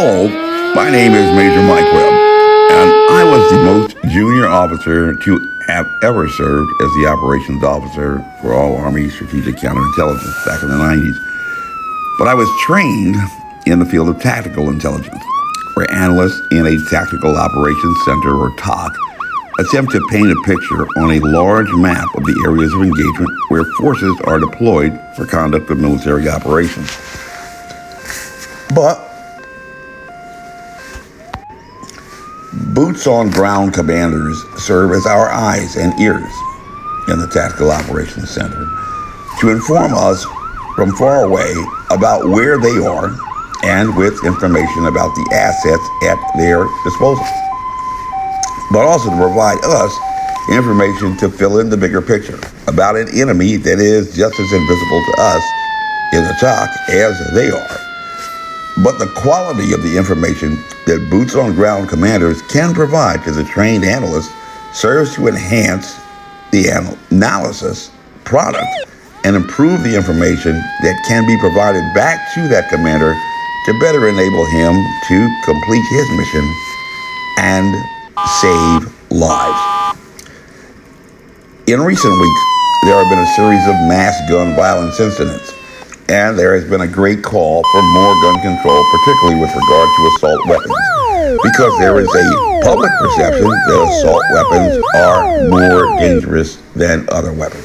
Hello, my name is Major Mike Webb, and I was the most junior officer to have ever served as the operations officer for all Army strategic counterintelligence back in the 90s. But I was trained in the field of tactical intelligence, where analysts in a tactical operations center, or TOC, attempt to paint a picture on a large map of the areas of engagement where forces are deployed for conduct of military operations. But boots-on-ground commanders serve as our eyes and ears in the Tactical Operations Center to inform us from far away about where they are and with information about the assets at their disposal, but also to provide us information to fill in the bigger picture about an enemy that is just as invisible to us in the TOC as they are. But the quality of the information that boots-on-ground commanders can provide to the trained analysts serves to enhance the analysis product and improve the information that can be provided back to that commander to better enable him to complete his mission and save lives. In recent weeks, there have been a series of mass gun violence incidents, and there has been a great call for more gun control, particularly with regard to assault weapons, because there is a public perception that assault weapons are more dangerous than other weapons.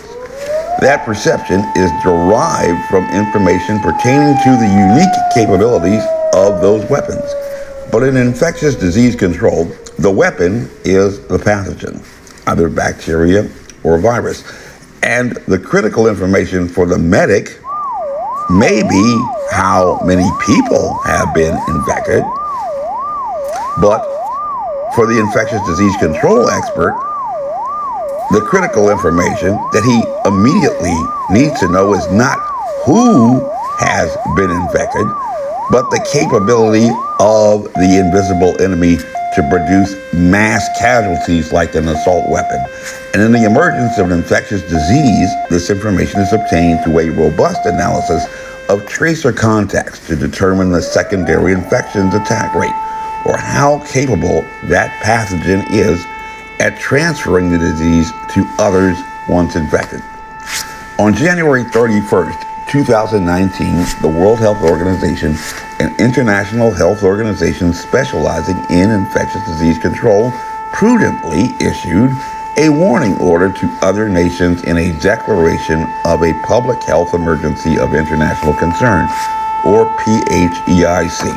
That perception is derived from information pertaining to the unique capabilities of those weapons. But in infectious disease control, the weapon is the pathogen, either bacteria or virus. And the critical information for the medic may be how many people have been infected, but for the infectious disease control expert, the critical information that he immediately needs to know is not who has been infected, but the capability of the invisible enemy to produce mass casualties like an assault weapon. And in the emergence of an infectious disease, this information is obtained through a robust analysis of tracer contacts to determine the secondary infection's attack rate, or how capable that pathogen is at transferring the disease to others once infected. On January 31st, 2019, the World Health Organization, an international health organization specializing in infectious disease control, prudently issued a warning order to other nations in a declaration of a public health emergency of international concern, or PHEIC.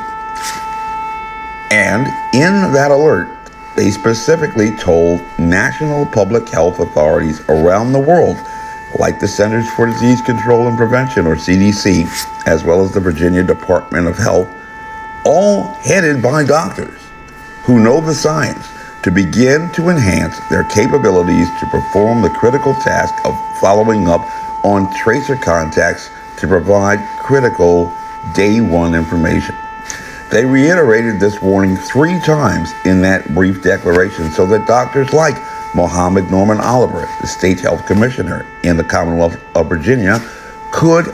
And in that alert, they specifically told national public health authorities around the world, like the Centers for Disease Control and Prevention, or CDC, as well as the Virginia Department of Health, all headed by doctors who know the science, to begin to enhance their capabilities to perform the critical task of following up on tracer contacts to provide critical day one information. They reiterated this warning 3 times in that brief declaration so that doctors like Mohammed Norman Oliver, the state health commissioner in the Commonwealth of Virginia, could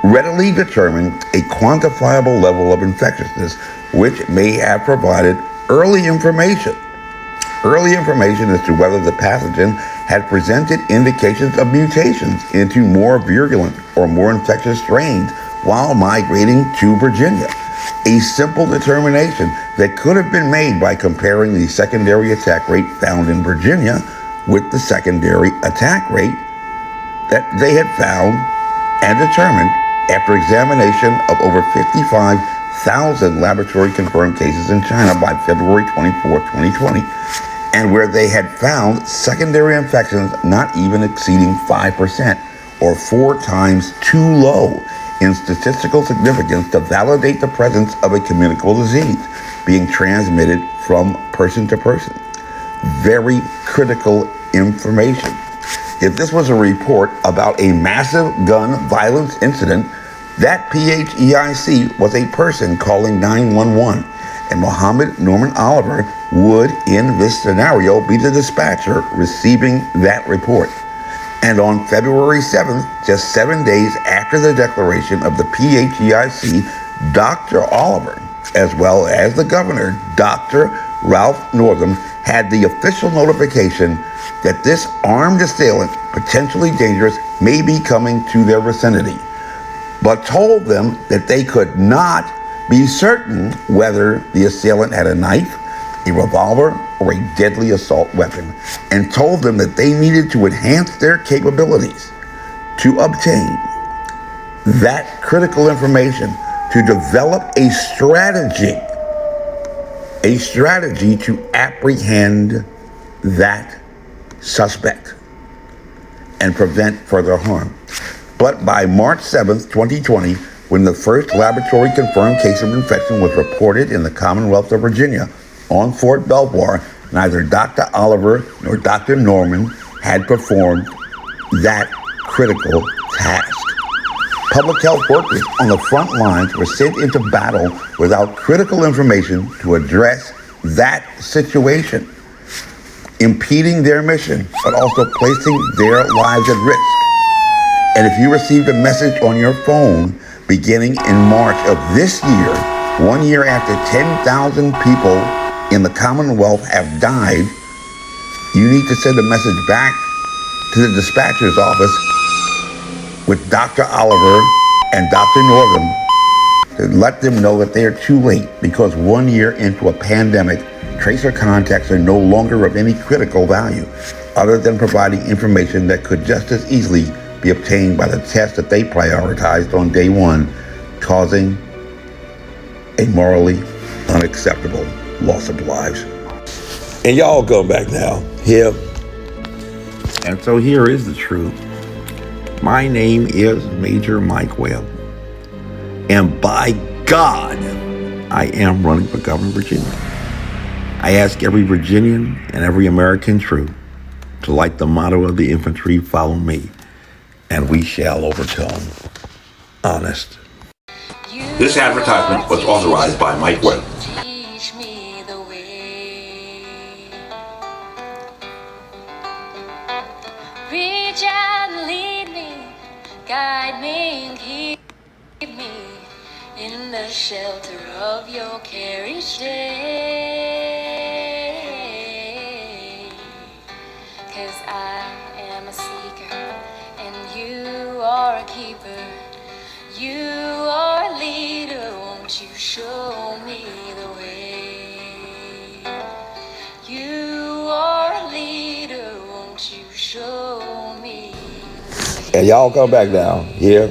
readily determine a quantifiable level of infectiousness, which may have provided early information as to whether the pathogen had presented indications of mutations into more virulent or more infectious strains while migrating to Virginia. A simple determination that could have been made by comparing the secondary attack rate found in Virginia with the secondary attack rate that they had found and determined after examination of over 55,000 laboratory-confirmed cases in China by February 24, 2020, and where they had found secondary infections not even exceeding 5%, or 4 times too low in statistical significance to validate the presence of a communicable disease being transmitted from person to person. Very critical information. If this was a report about a massive gun violence incident, that PHEIC was a person calling 911, and Mohammed Norman Oliver would, in this scenario, be the dispatcher receiving that report. And on February 7th, just 7 days after the declaration of the PHEIC, Dr. Oliver, as well as the governor, Dr. Ralph Northam, had the official notification that this armed assailant, potentially dangerous, may be coming to their vicinity, but told them that they could not be certain whether the assailant had a knife, a revolver, or a deadly assault weapon, and told them that they needed to enhance their capabilities to obtain that critical information to develop a strategy to apprehend that suspect and prevent further harm. But by March 7th, 2020, when the first laboratory confirmed case of infection was reported in the Commonwealth of Virginia on Fort Belvoir, neither Dr. Oliver nor Dr. Norman had performed that critical task. Public health workers on the front lines were sent into battle without critical information to address that situation, impeding their mission, but also placing their lives at risk. And if you received a message on your phone beginning in March of this year, 1 year after 10,000 people in the Commonwealth have died, you need to send a message back to the dispatcher's office with Dr. Oliver and Dr. Northam to let them know that they are too late, because 1 year into a pandemic, tracer contacts are no longer of any critical value other than providing information that could just as easily be obtained by the test that they prioritized on day one, causing a morally unacceptable loss of lives. And y'all go back now. Here. And so here is the truth. My name is Major Mike Webb. And by God, I am running for governor of Virginia. I ask every Virginian and every American true to, like the motto of the infantry, follow me, and we shall overcome. Honest. This advertisement was authorized by Mike Webb. Reach out and lead me, guide me and keep me in the shelter of your care each day. 'Cause I am a seeker and you are a keeper. You are a leader, won't you show me the way? You are a leader, won't you show me the way? And y'all come back now. Here.